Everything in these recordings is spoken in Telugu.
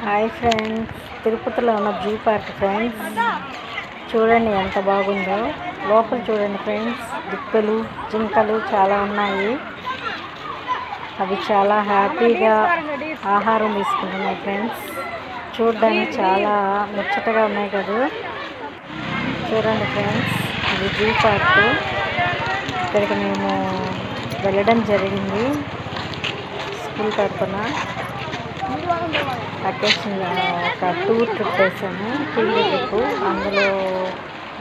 హాయ్ ఫ్రెండ్స్, తిరుపతిలో ఉన్న జూ పార్క్ ఫ్రెండ్స్. చూడండి ఎంత బాగుందో. లోపల చూడండి ఫ్రెండ్స్, దుప్పలు జింకలు చాలా ఉన్నాయి. అవి చాలా హ్యాపీగా ఆహారం తీసుకుంటున్నాయి ఫ్రెండ్స్. చూడడానికి చాలా ముచ్చటగా ఉన్నాయి కదా. చూడండి ఫ్రెండ్స్, ఇది జూ పార్క్. ఇక్కడికి మేము వెళ్ళడం జరిగింది స్కూల్ తరఫున. అకేషన్ ఒక టూర్ ట్రిప్ వేసాము, ఫీల్డ్ ట్రిప్. అందులో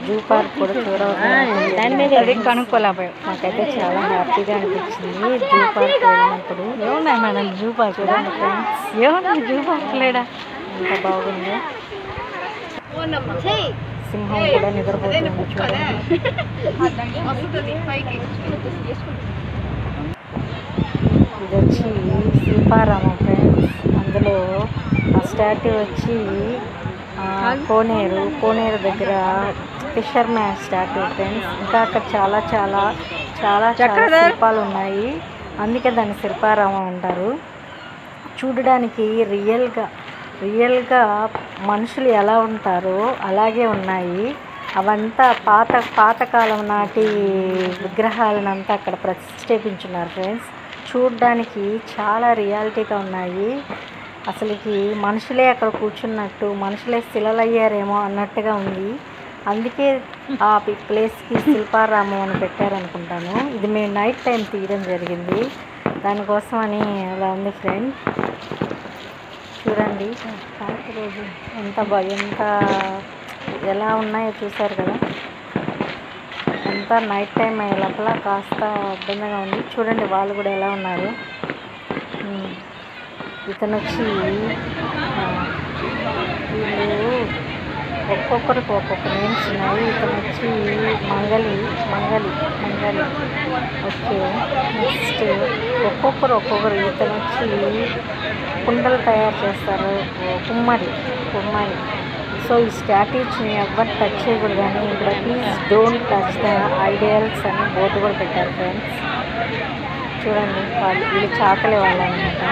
జూ పార్క్ కూడా చూడవచ్చు. కనుక్కోలేకపోయాం. మాకైతే చాలా హ్యాపీగా అనిపించింది జూ పార్క్ వెళ్ళినప్పుడు. ఏమున్నాయి మేడం జూ పార్క్? చూడండి ఫ్రెండ్స్, ఏమున్నాయి జూ పార్క్ లేడా, ఎంత బాగుందో. సింహం కూడా నిద్రపోతుంది చూడండి. ఇది వచ్చి శిల్పారామం ఫ్రెండ్స్. అందులో ఆ స్టాట్యూ వచ్చి కోనేరు దగ్గర ఫిషర్ మ్యాన్ స్టాట్యూ ఫ్రెండ్స్. ఇంకా అక్కడ చాలా చాలా చాలా చాలా శిల్పాలు ఉన్నాయి. అందుకే దాన్ని శిల్పారామం అంటారు. చూడడానికి రియల్గా మనుషులు ఎలా ఉంటారో అలాగే ఉన్నాయి. అవంతా పాతకాలం నాటి విగ్రహాలనంతా అక్కడ ప్రతిష్ఠించున్నారు ఫ్రెండ్స్. చూడడానికి చాలా రియాలిటీగా ఉన్నాయి. అసలుకి మనుషులే అక్కడ కూర్చున్నట్టు, మనుషులే శిలలయ్యారేమో అన్నట్టుగా ఉంది. అందుకే ఆ ప్లేస్కి శిల్పారామం అని పెట్టారనుకుంటాను. ఇది మేము నైట్ టైం తీయడం జరిగింది, దానికోసం అని అలా ఉంది ఫ్రెండ్. చూడండి రోజు ఎంత ఎలా ఉన్నాయో చూసారు కదా. అంతా నైట్ టైం అయ్యే లోపల కాస్త ఇబ్బందిగా ఉంది. చూడండి వాళ్ళు కూడా ఎలా ఉన్నారు. ఇతను వచ్చి వీళ్ళు ఒక్కొక్కరికి ఒక్కొక్క నేమ్స్ ఉన్నాయి. ఇతను వచ్చి మంగలి. ఓకే, నెక్స్ట్ ఒక్కొక్కరు. ఇతను వచ్చి కుండలు తయారు చేస్తారు, కుమ్మరి. సో ఈ స్టాట్యూస్ని ఎవ్వరు టచ్ చేయకూడదు కానీ ఇక్కడ please don't touch the ideals అని బోర్డు కూడా పెట్టారు ఫ్రెండ్స్. చూడండి వీళ్ళు చాకలి వాళ్ళు అనమాట.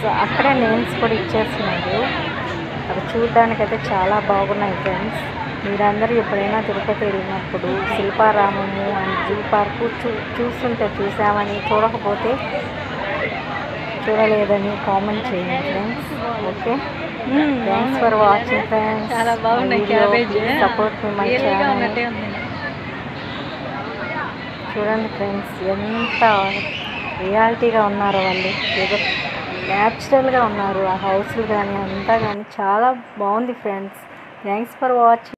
సో అక్కడే నేమ్స్ కూడా ఇచ్చేస్తున్నారు. అవి చూడడానికైతే చాలా బాగున్నాయి ఫ్రెండ్స్. మీరందరూ ఎప్పుడైనా తిరుపతి వెళ్ళినప్పుడు శిల్పారామము అండ్ జూ పార్కు చూసామని, చూడకపోతే చూడలేదని కామెంట్ చేయండి friends. Okay, thanks for watching friends. చాలా బాగున్నాయి. Support me my channel. చూడండి ఫ్రెండ్స్, ఎంత రియాలిటీగా ఉన్నారో వాళ్ళు. ఏదో న్యాచురల్గా ఉన్నారు. ఆ హౌస్లు కానీ అంతా కానీ చాలా బాగుంది ఫ్రెండ్స్. Thanks for watching.